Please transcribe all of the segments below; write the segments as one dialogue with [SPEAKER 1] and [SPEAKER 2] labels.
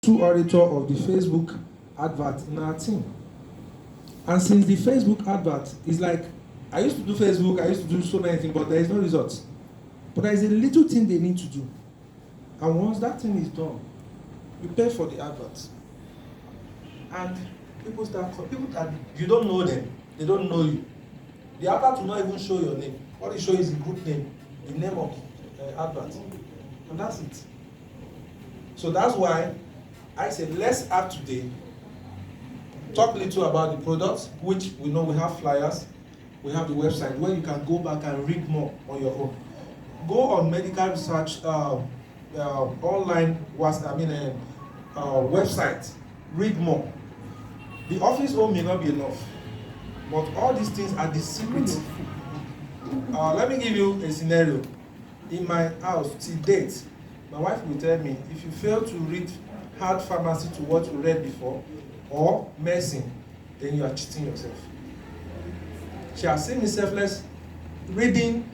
[SPEAKER 1] two auditor of the Facebook advert in our team. And since the Facebook advert is like, I used to do Facebook, I used to do so many things, but there is no results. But there is a little thing they need to do. And once that thing is done, you pay for the advert. And people that you don't know them, they don't know you. The advert will not even show your name. What it shows is the group name, the name of the advert. And that's it. So that's why I said, let's add today, talk a little about the products, which we know we have flyers, we have the website where you can go back and read more on your own. Go on medical research online website, read more. The office home may not be enough, but all these things are the secret. Let me give you a scenario. In my house, till date, my wife will tell me, if you fail to read hard pharmacy to what you read before, or medicine, then you are cheating yourself. She has seen me selfless, reading,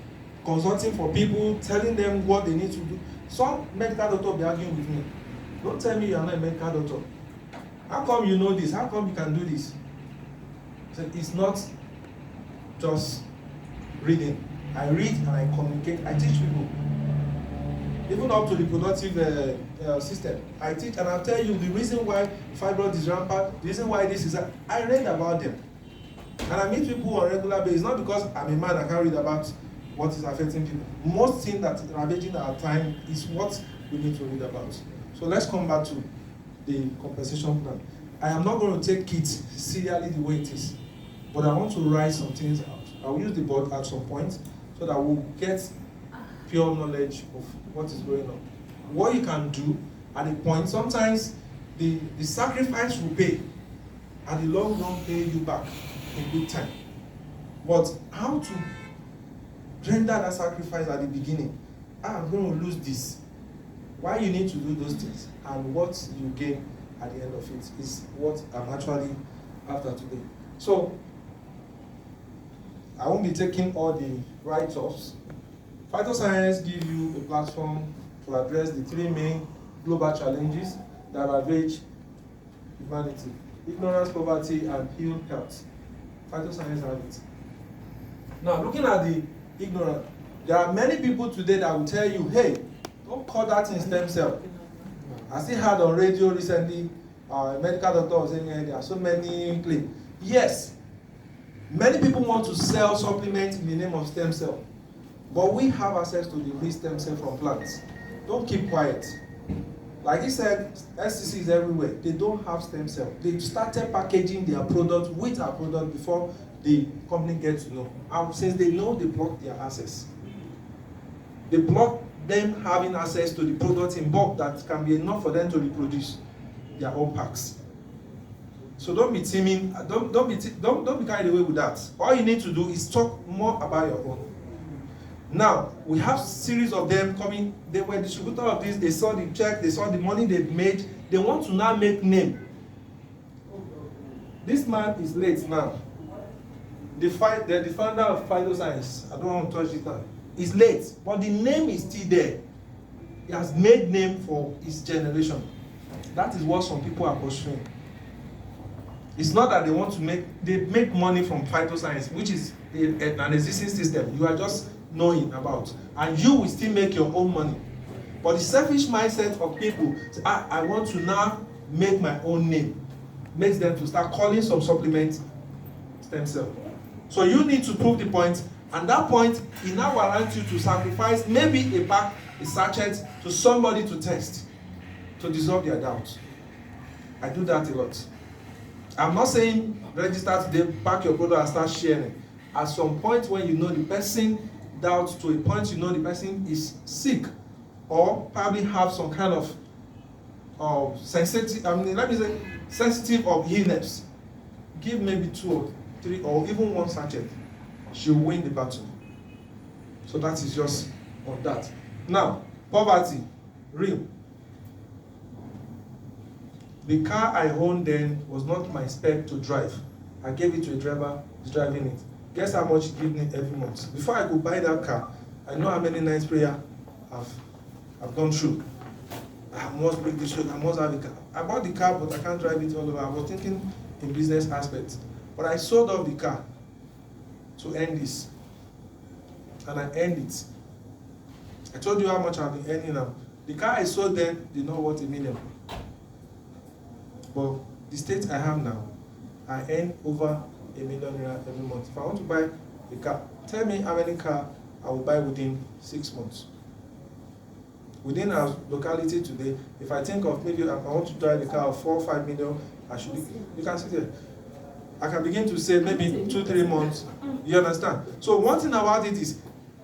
[SPEAKER 1] consulting for people, telling them what they need to do. Some medical doctor will be arguing with me. Don't tell me you are not a medical doctor. How come you know this? How come you can do this? So it's not just reading. I read and I communicate. I teach people. Even up to the reproductive system. I teach and I'll tell you the reason why fibroid is rampant, the reason why this is that I read about them. And I meet people on a regular basis, not because I'm a man, I can't read about what is affecting people. Most things that are ravaging our time is what we need to read about. So let's come back to the compensation plan. I am not going to take it serially the way it is, but I want to write some things out. I will use the board at some point so that we'll get pure knowledge of what is going on. What you can do at a point, sometimes the sacrifice will pay, and the long run pay you back in good time. But how to render that sacrifice at the beginning? I'm going to lose this. Why you need to do those things and what you gain at the end of it is what I'm actually after today. So I won't be taking all the write-offs. Phytoscience gives you a platform to address the three main global challenges that ravage humanity: ignorance, poverty, and ill health. Phytoscience has it. Now, looking at the ignorant, there are many people today that will tell you, hey, don't call that in stem cell. I still heard on radio recently, a medical doctor was saying, hey, there are so many claims. Yes, many people want to sell supplements in the name of stem cell. But we have access to the real stem cell from plants. Don't keep quiet. Like he said, STC is everywhere. They don't have stem cell. They started packaging their product with our product before the company gets to know. And since they know, they block their access. They block them having access to the product in bulk that can be enough for them to reproduce their own packs. So don't be teaming. Don't be carried away with that. All you need to do is talk more about your own. Now, we have series of them coming. They were distributor of this. They saw the check. They saw the money they made. They want to now make name. This man is late now. The founder of Phytoscience, I don't want to touch it now, is late. But the name is still there. He has made name for his generation. That is what some people are pursuing. It's not that they want to they make money from Phytoscience, which is an existing system. You are just knowing about, and you will still make your own money. But the selfish mindset of people say, I want to now make my own name, makes them to start calling some supplement stem cell. So you need to prove the point, and that point it now warrants you to sacrifice maybe a pack, a sachet to somebody to test, to dissolve their doubt. I do that a lot. I'm not saying register today, pack your product and start sharing. At some point when you know the person doubt to a point you know the person is sick or probably have some kind of sensitive of illness, give maybe 2 or 3 or even 1 sachet. She'll win the battle. So that is just on that. Now, poverty, real. The car I owned then was not my spec to drive. I gave it to a driver who's driving it. Guess how much he gives me every month? Before I could buy that car, I know how many nights prayer I've gone through. I must break this yoke, I must have a car. I bought the car, but I can't drive it all over. I was thinking in business aspects. But I sold off the car to earn this. And I earned it. I told you how much I've been earning now. The car I sold then did not worth $1 million. But the state I have now, I earn over $1 million every month. If I want to buy a car, tell me how many cars I will buy within 6 months. Within our locality today, if I think of maybe I want to drive a car of 4 or 5 million, I should be, you can see there. I can begin to say maybe 2-3 months. You understand? So one thing about it is,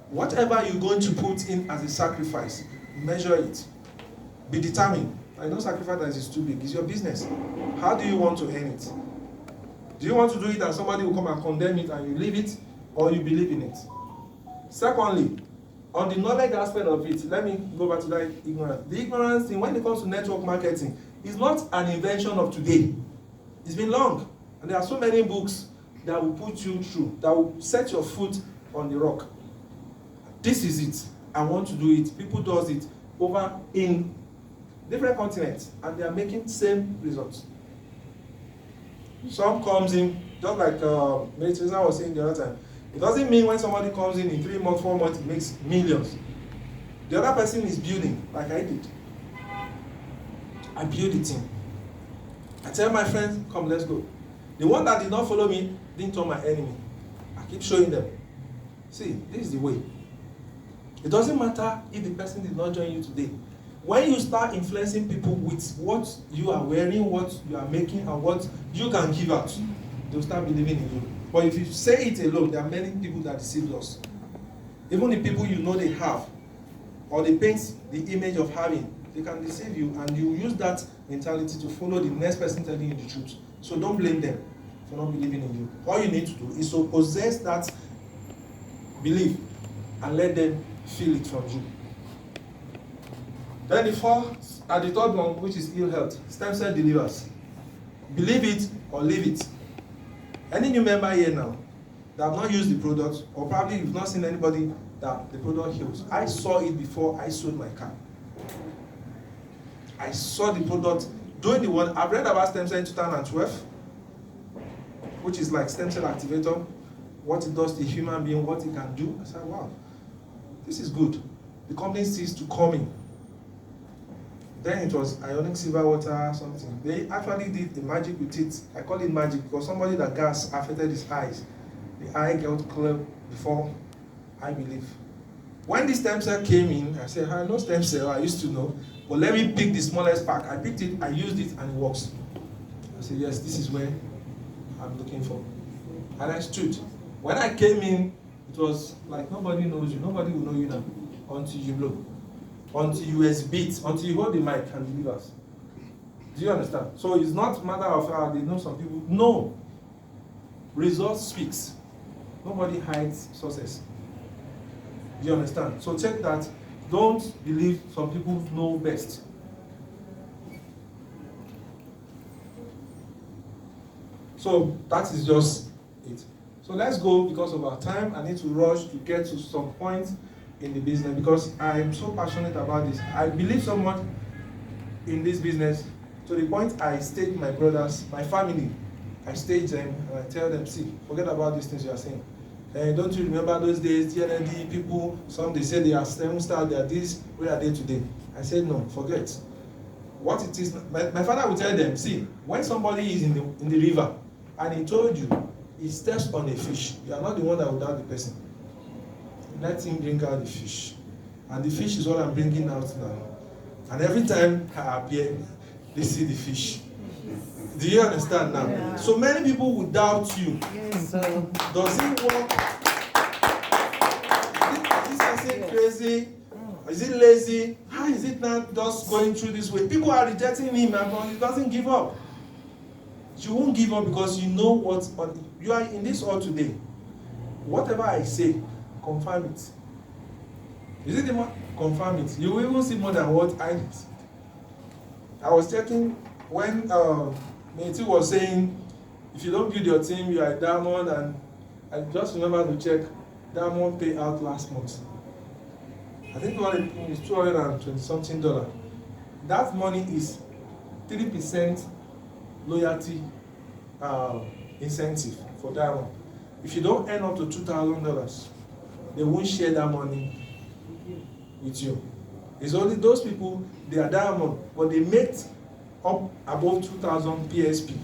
[SPEAKER 1] whatever you're going to put in as a sacrifice, measure it. Be determined. I know sacrifice that is too big. It's your business. How do you want to earn it? Do you want to do it and somebody will come and condemn it and you leave it, or you believe in it? Secondly, on the knowledge aspect of it, let me go back to that ignorance. The ignorance thing, when it comes to network marketing, is not an invention of today. It's been long. And there are so many books that will put you through, that will set your foot on the rock. This is it. I want to do it. People do it over in different continents, and they are making same results. Some comes in, just like Teresa was saying the other time. It doesn't mean when somebody comes in 3 months, 4 months, it makes millions. The other person is building, like I did. I build the team. I tell my friends, come, let's go. The one that did not follow me didn't turn my enemy. I keep showing them. See, this is the way. It doesn't matter if the person did not join you today. When you start influencing people with what you are wearing, what you are making, and what you can give out, they'll start believing in you. But if you say it alone, there are many people that deceive us. Even the people you know they have, or they paint the image of having, they can deceive you, and you use that mentality to follow the next person telling you the truth. So don't blame them for not believing in you. All you need to do is to possess that belief and let them feel it from you. Then the third one, which is ill health, stem cell delivers. Believe it or leave it. Any new member here now that have not used the product, or probably you've not seen anybody that the product heals. I saw it before I sold my car. I saw the product doing the one. I've read about stem cell in 2012, which is like stem cell activator, what it does to a human being, what it can do. I said, wow, this is good. The company ceased to come in. Then it was ionic silver water, something. They actually did the magic with it. I call it magic because somebody that gas affected his eyes. The eye got clear before, I believe. When the stem cell came in, I said, I know stem cell, I used to know, but let me pick the smallest pack. I picked it, I used it, and it works. I said, yes, this is where I'm looking for. And I stood. When I came in, it was like nobody knows you. Nobody will know you now until you blow. Until you exhibit, until you hold the mic and deliver. Do you understand? So it's not a matter of how they know some people. No. Results speaks. Nobody hides success. Do you understand? So check that. Don't believe some people know best. So that is just it. So let's go because of our time. I need to rush to get to some point in the business because I'm so passionate about this. I believe so much in this business to the point I stage my brothers, my family. I stage them and I tell them, see, forget about these things you are saying. Don't you remember those days, TND people, some they say they are 7-star, they are this, where are they today? I said, no, forget. What it is, my father will tell them, see, when somebody is in the river and he told you, he steps on a fish, you are not the one that will doubt the person. Let him bring out the fish. And the fish is what I'm bringing out now. And every time I appear, they see the fish. Do you understand now? Yeah. So many people will doubt you.
[SPEAKER 2] Yes.
[SPEAKER 1] Does it work? Is this person crazy? Is it lazy? How is it not just going through this way? People are rejecting him, but he doesn't give up. You won't give up because you know what you are in this all today. Whatever I say, confirm it. Is it the more? Confirm it. You will even see more than what I did. I was checking when Métis was saying, if you don't build your team, you are a diamond, and I just remember to check diamond payout last month. I think it's $220 something. That money is 3% loyalty incentive for diamond. If you don't earn up to $2,000, they won't share that money with you. It's only those people, they are diamond, but they make up above 2,000 PSP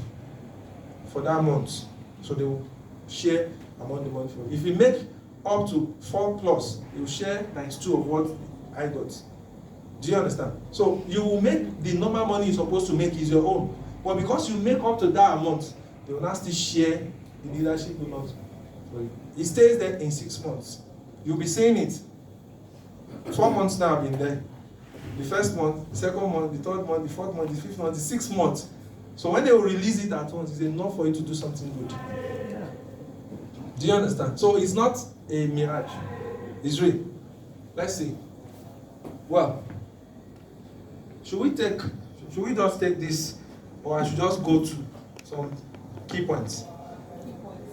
[SPEAKER 1] for that month. So they will share among the money for you. If you make up to 4+, you share ×2 of what I got. Do you understand? So you will make the normal money you're supposed to make is your own. But because you make up to that amount, they will not still share the leadership bonus for you. It stays there in 6 months. You'll be seeing it. 4 months now I've been there. The first month, the second month, the third month, the fourth month, the fifth month, the 6th month. So when they will release it at once, it's enough for you to do something good. Do you understand? So it's not a mirage. It's real. Let's see. Well, should we just take this, or I should just go to some key points?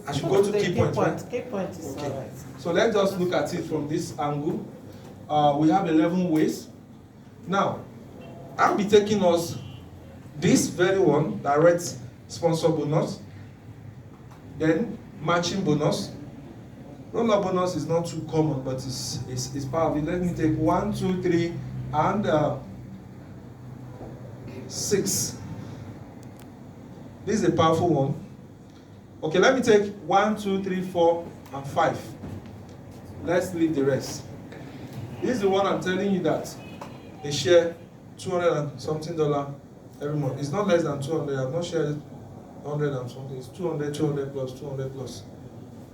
[SPEAKER 1] I should go to key points, right?
[SPEAKER 2] Key point is okay. All right.
[SPEAKER 1] So let's just look at it from this angle. We have 11 ways. Now, I'll be taking us this very one, direct sponsor bonus, then matching bonus. Roll-up bonus is not too common, but it's part of it. Let me take 1, 2, 3, and 6. This is a powerful one. Okay, let me take 1, 2, 3, 4, and 5. Let's leave the rest. This is the one I'm telling you that they share $200 and something every month. It's not less than 200. I've not shared 100 and something. It's 200, 200 plus, 200 plus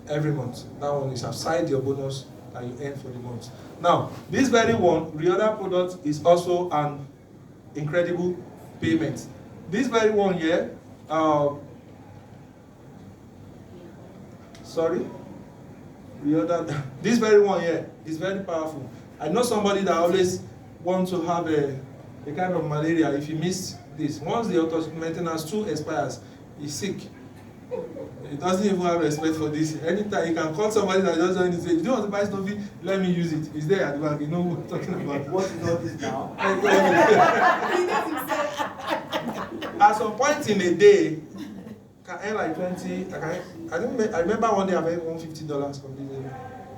[SPEAKER 1] every month. That one is outside your bonus that you earn for the month. Now, this very one, the other product, is also an incredible payment. This very one here, this very one here is very powerful. I know somebody that always wants to have a kind of malaria. If you miss this, once the auto maintenance 2 expires, he's sick. He doesn't even have respect for this. Anytime you can call somebody that doesn't need to say, "Do you want to buy something? Let me use it." It's there at the back. You know what I'm talking about.
[SPEAKER 3] What is all this now?
[SPEAKER 1] At some point in a day, can earn like 20. I remember one day I made $150 from this.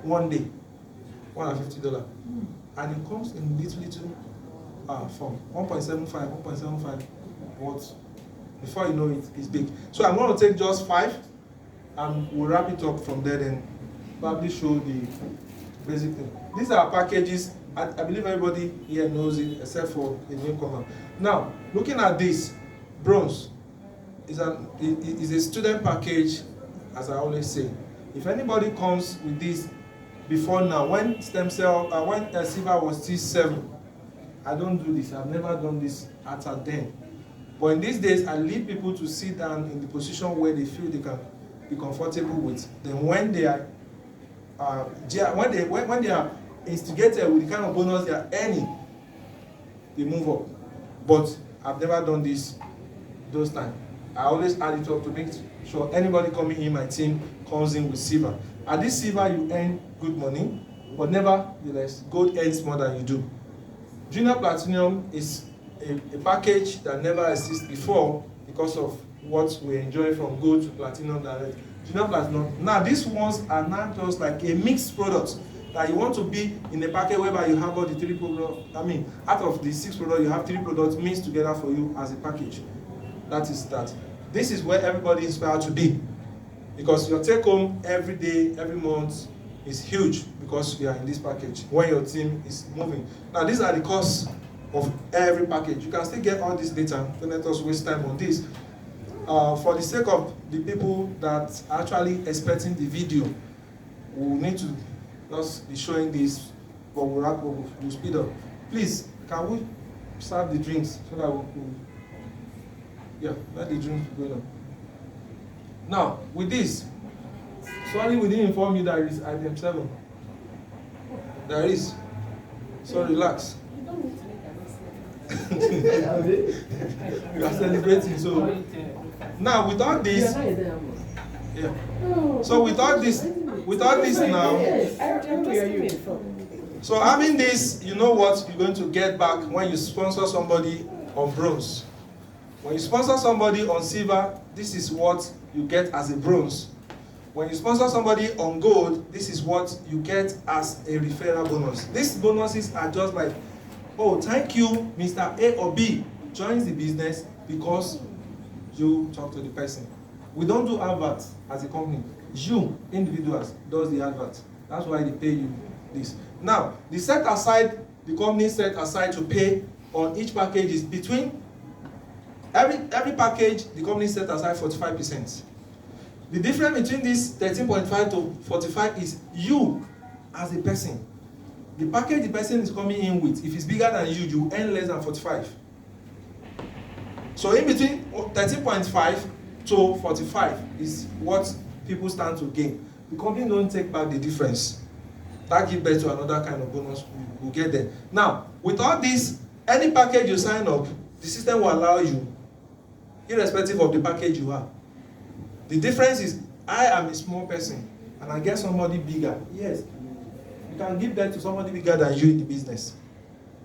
[SPEAKER 1] One day, $150, and it comes in little form. 1.75, 1.75. What? Before you know it, it's big. So I'm going to take just 5, and we'll wrap it up from there. Then probably show the basic thing. These are packages. I believe everybody here knows it, except for the newcomer. Now, looking at this, bronze is a student package, as I always say. If anybody comes with this before now, when stem cell, when silver was still 7, I don't do this. I've never done this at a den. But in these days, I lead people to sit down in the position where they feel they can be comfortable with. Then when they are when they are instigated with the kind of bonus they are earning, they move up. But I've never done this those times. I always add it up to make sure anybody coming in my team comes in with silver. At this silver, you earn good money, but nevertheless, gold earns more than you do. Junior Platinum is a package that never existed before because of what we enjoy from gold to platinum direct. Junior Platinum. Now, these ones are not just like a mixed product that you want to be in a package whereby you have all the 3 products. I mean, out of the 6 products, you have 3 products mixed together for you as a package. That is that. This is where everybody is inspired to be, because your take home every day, every month is huge because you are in this package when your team is moving. Now, these are the costs of every package. You can still get all this data. Don't let us waste time on this. For the sake of the people that are actually expecting the video, we will need to just be showing this, but we'll speed up. Please, can we serve the drinks so that let the drinks go on. Now, with this, sorry we didn't inform you that it is item 7. There is. So relax. We are celebrating. So now without this, So without this now, so having this, you know what you're going to get back when you sponsor somebody on bronze. When you sponsor somebody on silver, this is what you get as a bronze. When you sponsor somebody on gold, this is what you get as a referral bonus. These bonuses are just like, oh, thank you, Mr. A or B joins the business because you talk to the person. We don't do adverts as a company. You, individuals, does the advert. That's why they pay you this. Now, the company set aside to pay on each package is between, every package, the company set aside 45%. The difference between this 13.5 to 45 is you as a person. The package the person is coming in with, if it's bigger than you earn less than 45. So in between 13.5 to 45 is what people stand to gain. The company don't take back the difference. That gives birth to another kind of bonus. We'll get there. Now, with all this, any package you sign up, the system will allow you, irrespective of the package you have. The difference is, I am a small person, and I get somebody bigger. Yes, you can give that to somebody bigger than you in the business.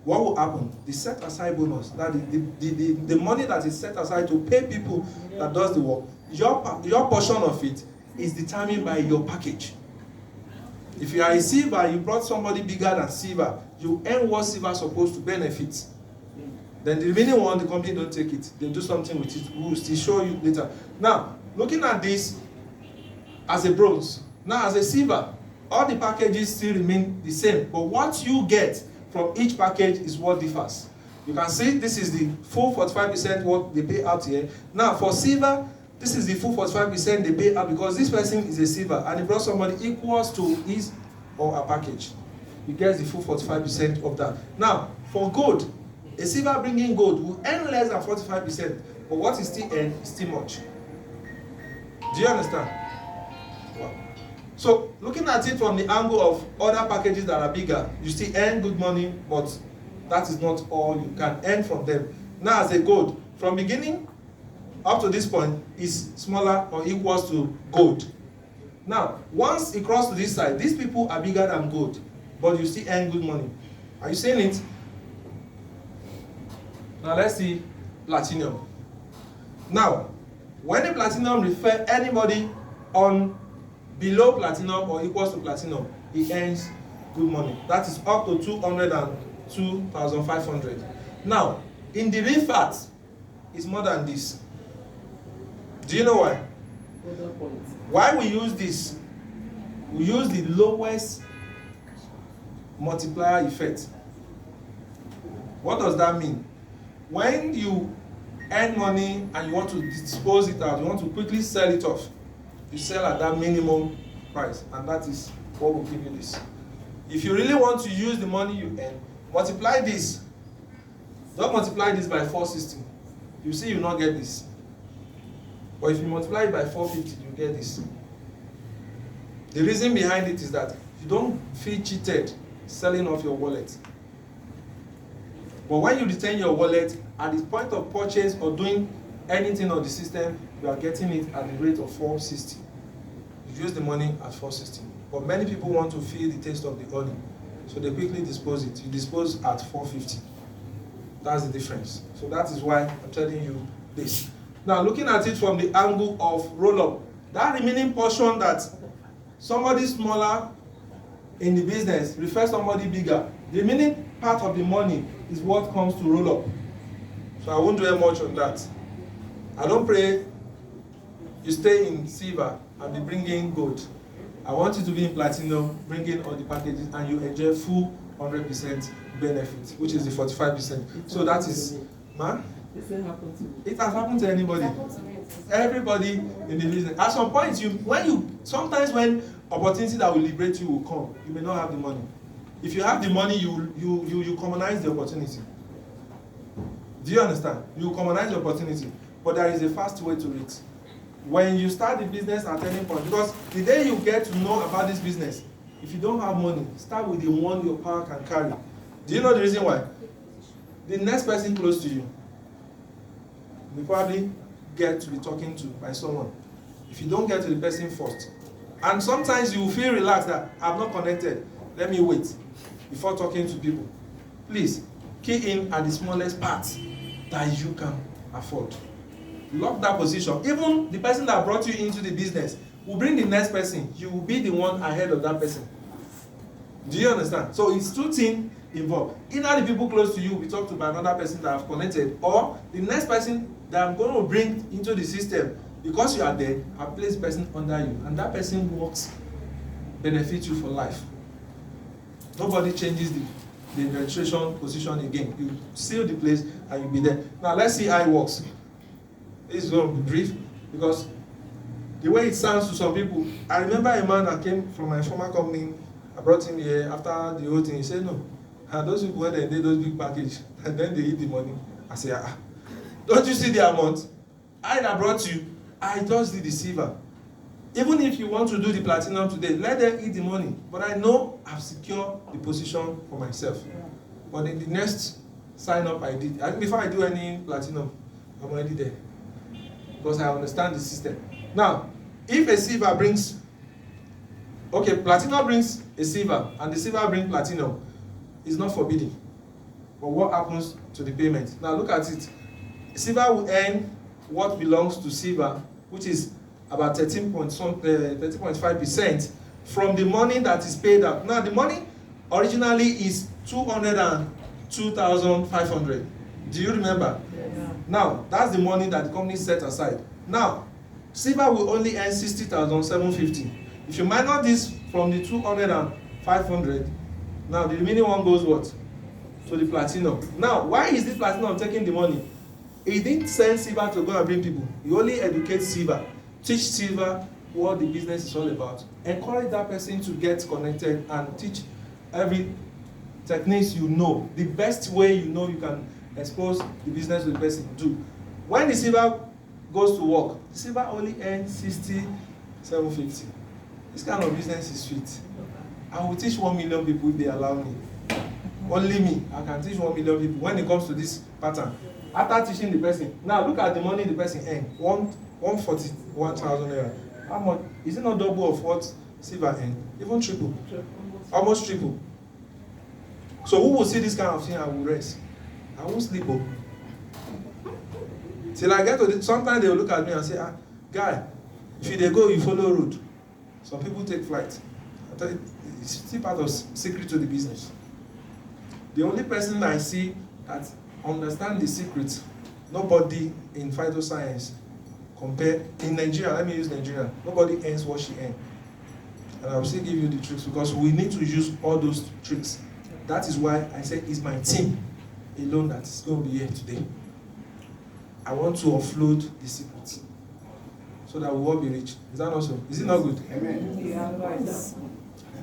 [SPEAKER 1] What will happen? The set aside bonus, that the money that is set aside to pay people that does the work, your portion of it is determined by your package. If you are a silver, you brought somebody bigger than silver, you earn what silver is supposed to benefit. Then the remaining one, the company don't take it. They do something with it. We will still show you later. Now, looking at this as a bronze, now as a silver, all the packages still remain the same. But what you get from each package is what differs. You can see this is the full 45% what they pay out here. Now for silver, this is the full 45% they pay out because this person is a silver and he brought somebody equals to his or her package. He gets the full 45% of that. Now for gold, a silver bringing gold will earn less than 45%, but what is still earned is still much. Do you understand? Wow. So looking at it from the angle of other packages that are bigger, you still earn good money, but that is not all you can earn from them. Now as a gold, from beginning up to this point is smaller or equals to gold. Now, once it crosses to this side, these people are bigger than gold, but you still earn good money. Are you seeing it? Now let's see platinum. Now, when the platinum refer anybody on below platinum or equals to platinum, he earns good money. That is up to 202,500. Now, in the real fact, it's more than this. Do you know why? Why we use this? We use the lowest multiplier effect. What does that mean? When you earn money and you want to dispose it out, you want to quickly sell it off, you sell at that minimum price, and that is what will give you this. If you really want to use the money you earn, multiply this. Don't multiply this by 460. You see, you will not get this. But if you multiply it by 450, you get this. The reason behind it is that you don't feel cheated selling off your wallet. But when you retain your wallet, at the point of purchase or doing anything on the system, you are getting it at the rate of 460. You use the money at 460. But many people want to feel the taste of the honey, so they quickly dispose it. You dispose at 450. That's the difference. So that is why I'm telling you this. Now, looking at it from the angle of roll-up, that remaining portion that somebody smaller in the business refers somebody bigger, the remaining part of the money is what comes to roll-up. So I won't dwell much on that. I don't pray you stay in silver and be bringing gold. I want you to be in platinum, bringing all the packages, and you enjoy full 100% benefit, which is the 45%. So that is, man. It has happened to anybody. Everybody in the business. At some point, sometimes when opportunity that will liberate you will come, you may not have the money. If you have the money, you commonize the opportunity. Do you understand? You commonize the opportunity, but there is a fast way to it. When you start the business at any point, because the day you get to know about this business, if you don't have money, start with the one your power can carry. Do you know the reason why? The next person close to you, you probably get to be talking to by someone. If you don't get to the person first, and sometimes you feel relaxed that I'm not connected, let me wait before talking to people. Please, key in at the smallest part that you can afford. lock that position. Even the person that brought you into the business will bring the next person. You will be the one ahead of that person. Do you understand? So it's two things involved. Either the people close to you will be talked to by another person that have connected, or the next person that I'm going to bring into the system, because you are there, I place person under you, and that person works, benefits you for life. Nobody changes the registration position again. You seal the place and you'll be there. Now let's see how it works. This is going to be brief because the way it sounds to some people, I remember a man that came from my former company. I brought him here after the whole thing. He said, no, those people when they did those big package and then they eat the money. I say, don't you see the amount? I that brought you, I just did the silver. Even if you want to do the platinum today, let them eat the money. But I know I've secured the position for myself. But in the next sign up I did, before I do any platinum, I'm already there. Because I understand the system. Now, if a silver brings, okay, platinum brings a silver, and the silver brings platinum, it's not forbidden. But what happens to the payment? Now look at it. Silver will earn what belongs to silver, which is about 13.5% from the money that is paid out. Now the money originally is 202,500. Do you remember? Yeah. Now that's the money that the company set aside. Now silver will only earn 60,750. If you minus this from the 200,500, now the remaining one goes what? To the platinum. Now why is this platinum taking the money? He didn't send silver to go and bring people. He only educates silver. Teach silver what the business is all about. Encourage that person to get connected and teach every techniques you know. The best way you know you can expose the business to the person, do. When the silver goes to work, the silver only earns 60,750. This kind of business is sweet. I will teach 1 million people if they allow me. Only me. I can teach 1 million people when it comes to this pattern. After teaching the person, now look at the money the person earned. 141,000 naira. How much? Is it not double of what silver earned? Even triple. Almost triple. So who will see this kind of thing and will rest? I won't sleep. Till I get to the, sometimes they will look at me and say, guy, if they go, you follow road. Some people take flight. I tell you, it's still part of secret to the business. The only person I see that understand the secret, nobody in phytoscience compare in Nigeria. Let me use Nigeria. Nobody earns what she earns, and I will still give you the tricks because we need to use all those tricks. That is why I said it's my team alone that is going to be here today. I want to offload the secret so that we will all be rich. Is that also? Is it not good? Amen. Yeah.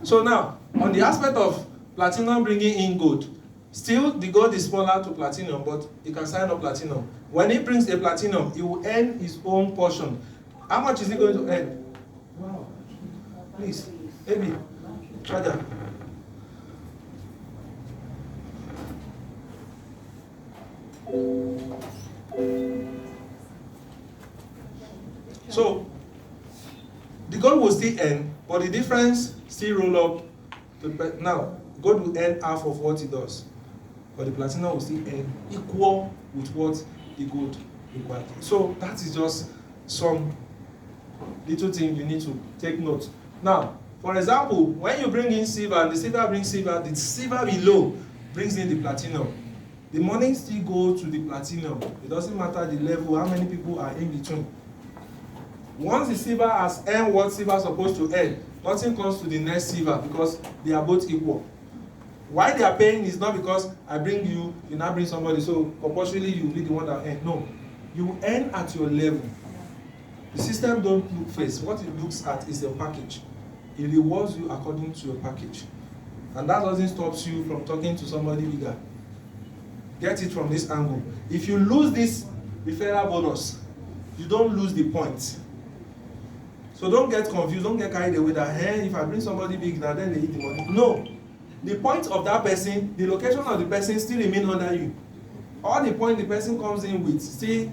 [SPEAKER 1] So now, on the aspect of platinum bringing in gold, still the gold is smaller to platinum, but you can sign up platinum. When he brings a platinum, he will earn his own portion. How much is he going to earn? Wow. Please, Amy, try that. So, the gold will still earn, but the difference still roll up. Now, gold will earn half of what it does, but the platinum will still earn equal with what the gold requires. So that is just some little thing you need to take note. Now, for example, when you bring in silver and the silver brings silver, the silver below brings in the platinum. The money still goes to the platinum. It doesn't matter the level, how many people are in between. Once the silver has earned what silver is supposed to earn, nothing comes to the next silver because they are both equal. Why they are paying is not because I bring you, you now bring somebody, so compulsorily you will be the one that earn. No. You earn at your level. The system don't look first. What it looks at is your package. It rewards you according to your package. And that doesn't stop you from talking to somebody bigger. Get it from this angle. If you lose this referral bonus, you don't lose the point. So don't get confused, don't get carried away that, hey, if I bring somebody big now, then they eat the money. No. The point of that person, the location of the person still remain under you. All the point the person comes in with, still,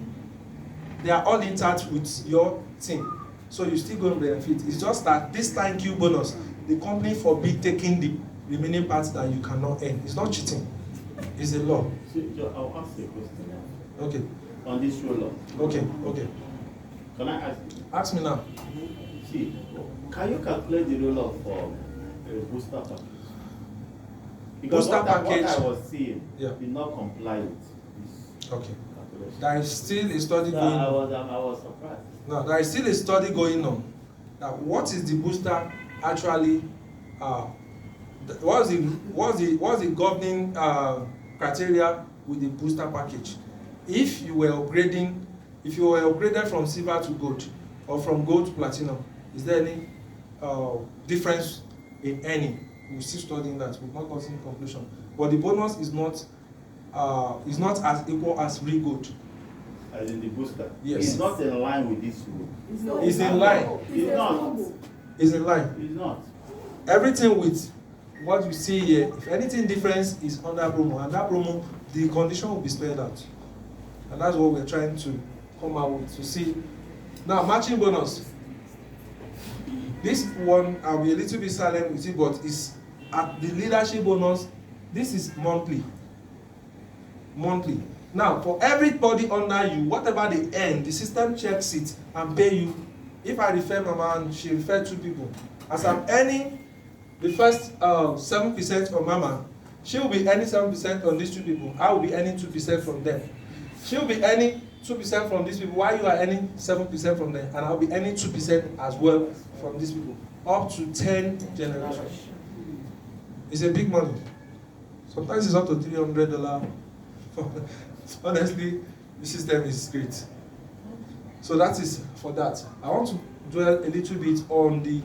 [SPEAKER 1] they are all intact with your team. So you still going to benefit. It's just that this thank you bonus, the company forbid taking the remaining parts that you cannot earn. It's not cheating. It's a law.
[SPEAKER 2] So, I'll ask you a question.
[SPEAKER 1] Okay.
[SPEAKER 2] on this roll-up.
[SPEAKER 1] Okay.
[SPEAKER 2] Can I ask you?
[SPEAKER 1] Ask me now.
[SPEAKER 2] See, can you calculate the roll-up for a booster package? Because
[SPEAKER 1] Booster
[SPEAKER 2] what
[SPEAKER 1] package.
[SPEAKER 2] I was seeing
[SPEAKER 1] Yeah.
[SPEAKER 2] did not comply with this
[SPEAKER 1] Okay.
[SPEAKER 2] calculation.
[SPEAKER 1] There is still a study
[SPEAKER 2] So
[SPEAKER 1] going
[SPEAKER 2] I
[SPEAKER 1] on.
[SPEAKER 2] was surprised.
[SPEAKER 1] Now, there is still a study going on. Now, what is the booster actually? What's the governing criteria with the booster package? If you were upgraded from silver to gold, or from gold to platinum, is there any difference in any? We're still studying that. We've not gotten conclusion. But the bonus is not as equal as real gold.
[SPEAKER 2] As in the booster.
[SPEAKER 1] Yes.
[SPEAKER 2] It's not in line with this rule.
[SPEAKER 1] It's in line.
[SPEAKER 2] It's not.
[SPEAKER 1] It's in line.
[SPEAKER 2] It's not.
[SPEAKER 1] Everything with what you see here, if anything difference is under promo, and that promo, the condition will be spelled out. And that's what we're trying to come out with to see. Now, matching bonus. This one, I'll be a little bit silent with it, but it's at the leadership bonus. This is monthly. Monthly. Now, for everybody under you, whatever they earn, the system checks it and pay you. If I refer Mama and she referred 2 people, as I'm earning the first 7% from Mama, she will be earning 7% on these 2 people. I will be earning 2% from them. She will be earning 2% from these people, while you are earning 7% from them, and I'll be earning 2% as well from these people, up to 10 generations. It's a big money. Sometimes it's up to $300. Honestly, the system is great. So that is for that. I want to dwell a little bit on the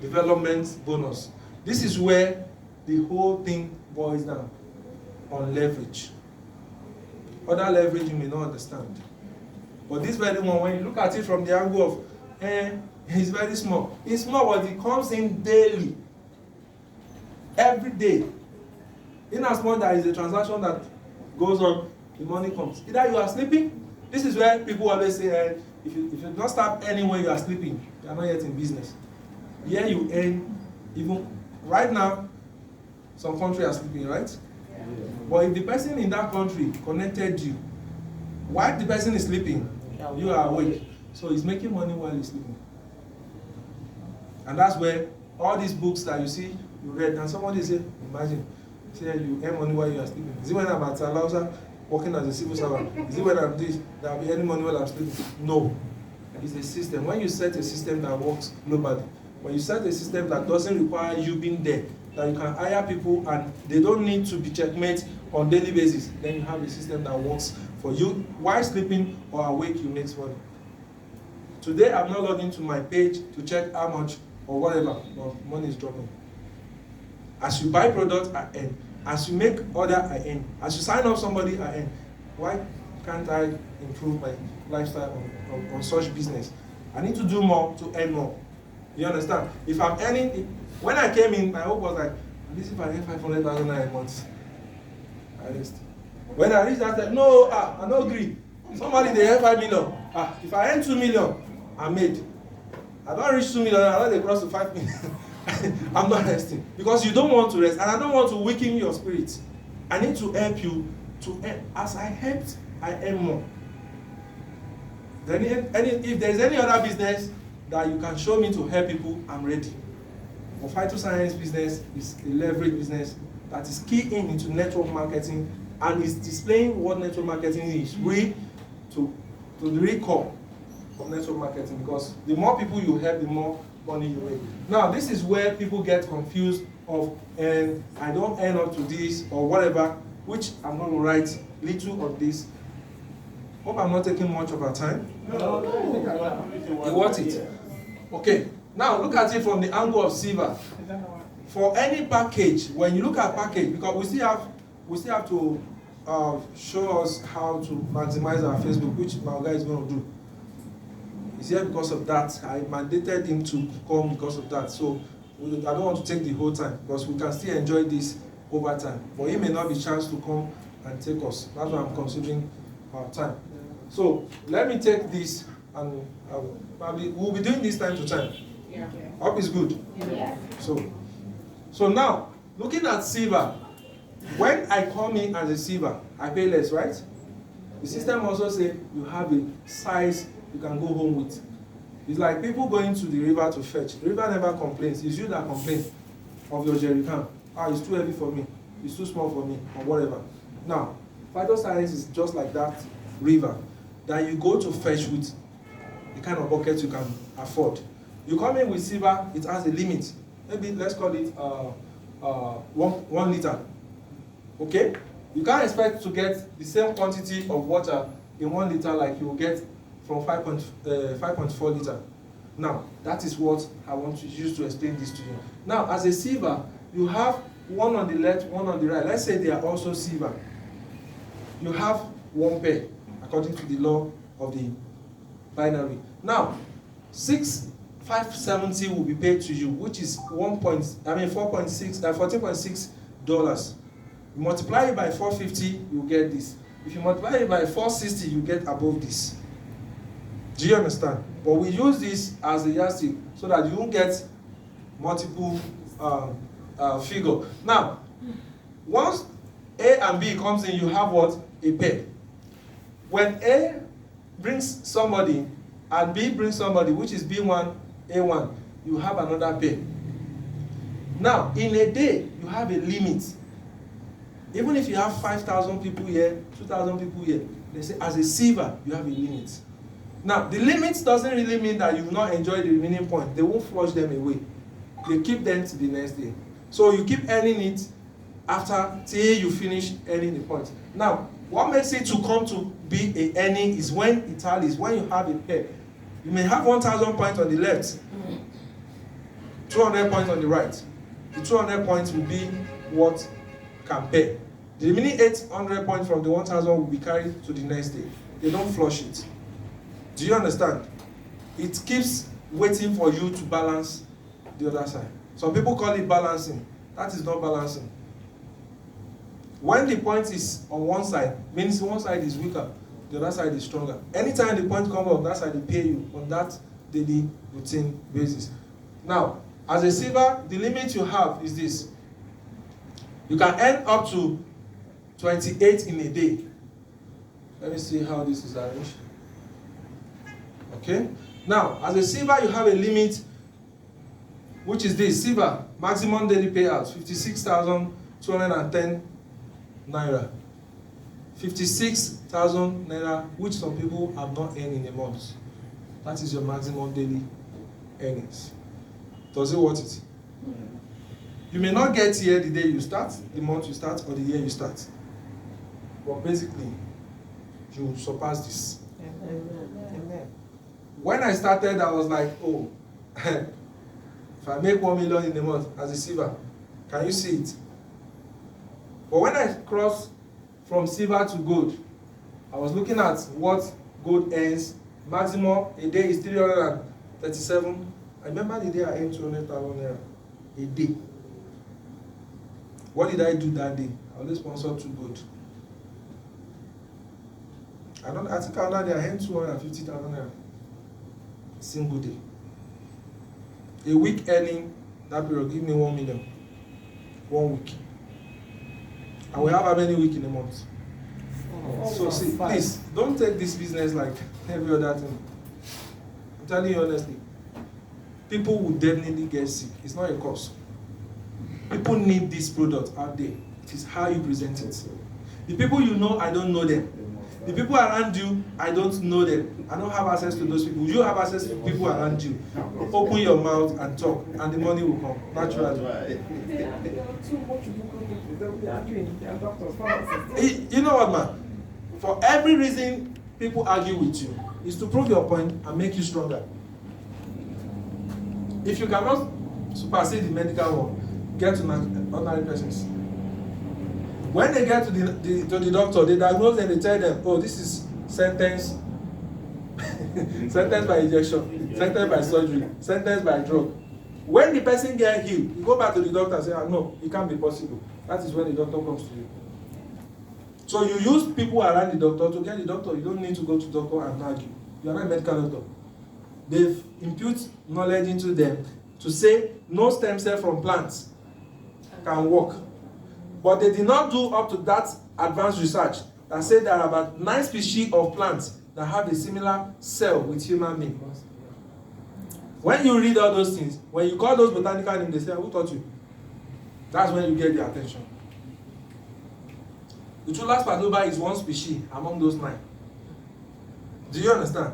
[SPEAKER 1] development bonus. This is where the whole thing boils down on leverage. Other leverage you may not understand. But this very one, when you look at it from the angle of, it's very small. It's small, but it comes in daily. Every day. In as much there is a transaction that goes on, the money comes. Either you are sleeping. This is where people always say, if you don't start earning when you are sleeping, you are not yet in business. Here you earn, even right now, some country are sleeping, right? Yeah. But if the person in that country connected you, while the person is sleeping, you are awake. So he's making money while he's sleeping. And that's where all these books that you see, you read, and somebody say, imagine, say you earn money while you are sleeping. Is it when I'm at Alausa working as a civil servant? Is it when I'm this, that I'll be earning money while I'm sleeping? No. It's a system. When you set a system that works globally, when you set a system that doesn't require you being there, that you can hire people and they don't need to be checkmate on daily basis, then you have a system that works for you. While sleeping or awake, you make money. Today, I'm not logging into my page to check how much or whatever, but money is dropping. As you buy product, I earn. As you make order, I earn. As you sign up somebody, I earn. Why can't I improve my lifestyle on such business? I need to do more to earn more. You understand? If I'm earning, when I came in, my hope was like, at least if I earn 500,000 a month, I rest. When I reached that, I said, no, I don't agree. Somebody, they earn 5 million. If I earn 2 million, I'm made. I don't reach 2 million, I don't cross to 5 million. I'm not resting. Because you don't want to rest, and I don't want to weaken your spirit. I need to help you to earn. As I helped, I earn more. Then if there's any other business that you can show me to help people, I'm ready. For phytoscience business is a leverage business that is key into network marketing and is displaying what network marketing is really to the real core of network marketing, because the more people you help, the more money you make. Now, this is where people get confused of, and I don't earn up to this or whatever, which I'm going to write little of this. Hope I'm not taking much of our time.
[SPEAKER 2] No.
[SPEAKER 1] You want it? Okay. Now look at it from the angle of silver. For any package, when you look at package, because we still have to show us how to maximize our Facebook, which my guy is going to do. He's here because of that. I mandated him to come because of that. So I don't want to take the whole time, because we can still enjoy this over time. But he may not be chance to come and take us. That's why I'm considering our time. So let me take this, and probably we'll be doing this time to time.
[SPEAKER 3] Yeah.
[SPEAKER 1] Hope is good.
[SPEAKER 3] Yeah.
[SPEAKER 1] So now, looking at silver, when I come in as a silver, I pay less, right? The system also say you have a size you can go home with. It's like people going to the river to fetch. The river never complains. It's you that complain of your jerry can. Ah, it's too heavy for me. It's too small for me, or whatever. Now, phytoscience is just like that river that you go to fetch with the kind of bucket you can afford. You come in with silver, it has a limit. Maybe let's call it 1 liter. Okay? You can't expect to get the same quantity of water in 1 liter like you will get from 5.4 liter. Now, that is what I want to use to explain this to you. Now, as a sieve, you have one on the left, one on the right. Let's say they are also silver. You have 1 pair, according to the law of the binary. Now, 570 will be paid to you, which is $14.6. You multiply it by 450, you get this. If you multiply it by 460, you get above this. Do you understand? But we use this as a yardstick so that you won't get multiple figure. Now, once A and B comes in, you have what? A pair. When A brings somebody and B brings somebody, which is B1, A1, you have another pair. Now, in a day, you have a limit. Even if you have 5,000 people here, 2,000 people here, they say as a silver, you have a limit. Now, the limit doesn't really mean that you will not enjoy the remaining point. They won't flush them away. They keep them to the next day. So you keep earning it after till you finish earning the point. Now, what makes it to come to be a earning is when it tallies, when you have a pair. You may have 1,000 points on the left, 200 points on the right. The 200 points will be what can pay. The remaining 800 points from the 1,000 will be carried to the next day. They don't flush it. Do you understand? It keeps waiting for you to balance the other side. Some people call it balancing. That is not balancing. When the point is on one side, means one side is weaker, the other side is stronger. Anytime the point comes on that side, they pay you on that daily routine basis. Now, as a silver, the limit you have is this. You can earn up to 28 in a day. Let me see how this is arranged. Okay? Now, as a silver, you have a limit, which is this. Silver, maximum daily payouts, 56,210 naira. 56,000 naira, which some people have not earned in a month. That is your maximum daily earnings. Does it worth it? You may not get here the day you start, the month you start, or the year you start. But basically, you surpass this.
[SPEAKER 3] Amen.
[SPEAKER 1] When I started, I was like, oh, if I make 1 million in a month as a silver, can you see it? But when I crossed from silver to gold, I was looking at what gold earns. Maximum a day is 337. I remember the day I earned 200,000 naira a day. What did I do that day? I only sponsored 2 gold. I think another day I earned 250,000 naira. Single day. A week earning that period give me 1 million. 1 week. And we have how many weeks in a month? So see, please don't take this business like every other thing. I'm telling you honestly. People will definitely get sick. It's not a cause. People need this product out there. It is how you present it. The people you know, I don't know them. The people around you, I don't know them. I don't have access to those people. You have access to people around you. Open your mouth and talk, and the money will come naturally. You know what, man? For every reason people argue with you, is to prove your point and make you stronger. If you cannot supersede the medical one, get to ordinary persons. When they get to the doctor, they diagnose them, they tell them, oh, this is sentence by injection, sentence by surgery, sentence by drug. When the person gets healed, you go back to the doctor and say, no, it can't be possible. That is when the doctor comes to you. So you use people around the doctor to get the doctor. You don't need to go to the doctor and argue. You are not a medical doctor. They've imputed knowledge into them to say no stem cell from plants can work. But they did not do up to that advanced research that say there are about 9 species of plants that have a similar cell with human being. When you read all those things, when you call those botanical names, they say, who taught you? That's when you get their attention. The Chulas Padoba is one species among those 9. Do you understand?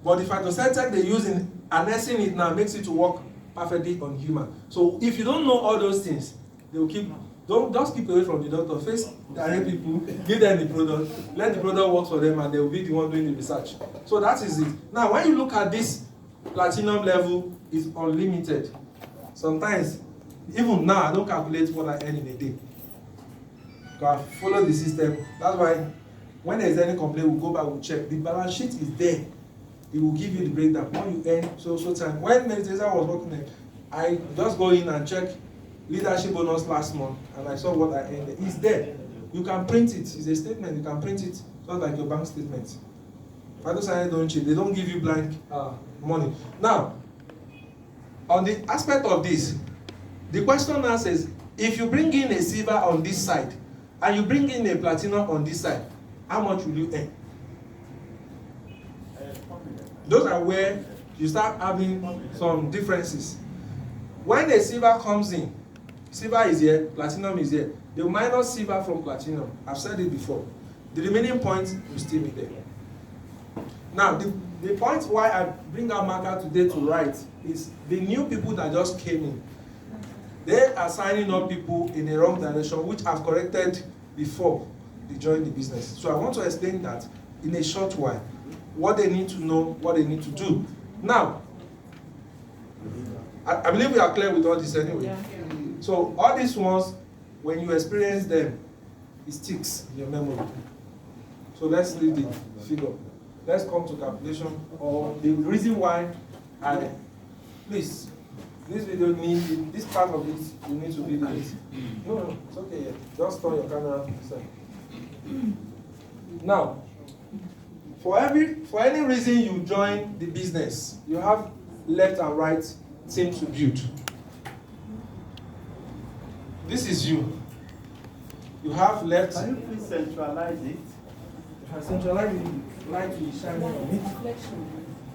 [SPEAKER 1] But the phytocentric they use in annexing it now makes it to work perfectly on human. So if you don't know all those things, they will keep. Don't just keep away from the doctor. Face direct people, give them the product, let the product work for them, and they will be the one doing the research. So that is it. Now, when you look at this platinum level, is unlimited. Sometimes, even now, I don't calculate what I earn in a day. Because I follow the system. That's why when there is any complaint, we'll go back, we'll check. The balance sheet is there. It will give you the breakdown. When you earn so time. When Mary Teresa was working there, I just go in and check leadership bonus last month, and I saw what I earned. It's there. You can print it. It's a statement. You can print it. It's not like your bank statement. Phytosanitary don't change. They don't give you blank money. Now, on the aspect of this, the question now says, if you bring in a silver on this side, and you bring in a platinum on this side, how much will you earn? Those are where you start having some differences. When a silver comes in, silver is here, platinum is here. The minus silver from platinum, I've said it before. The remaining point will still be there. Now, the point why I bring out marker today to write is the new people that just came in. They are signing up people in the wrong direction, which I've corrected before they join the business. So I want to explain that in a short while, what they need to know, what they need to do. Now, I believe we are clear with all this anyway.
[SPEAKER 3] Yeah.
[SPEAKER 1] So all these ones, when you experience them, it sticks in your memory. So let's leave the figure. Let's come to calculation, or the reason why please, this video this part of it, you need to be this. No, it's okay. Just turn your camera aside. Now, for any reason you join the business, you have left and right team to build. This is you. You have left.
[SPEAKER 2] Can you please centralize it?
[SPEAKER 1] You have centralized the light will be shining on it.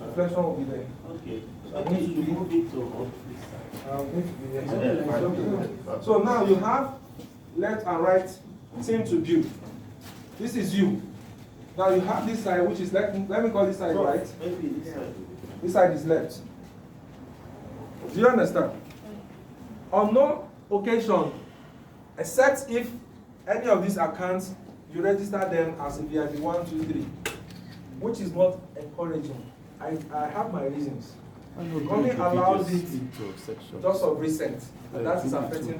[SPEAKER 1] Reflection will be there.
[SPEAKER 2] Okay.
[SPEAKER 1] I
[SPEAKER 2] Okay,
[SPEAKER 1] need to
[SPEAKER 2] you
[SPEAKER 1] be-
[SPEAKER 2] move it to on this side.
[SPEAKER 1] Need to be there. So now you have left and right team to build. This is you. Now you have this side, which is let me call this side
[SPEAKER 2] So,
[SPEAKER 1] right.
[SPEAKER 2] maybe this side.
[SPEAKER 1] This side is left. Do you understand? On no occasion, except if any of these accounts, you register them as a VIP 1, 2, 3, which is not encouraging. I have my reasons. The company allows it just of recent, and that is affecting.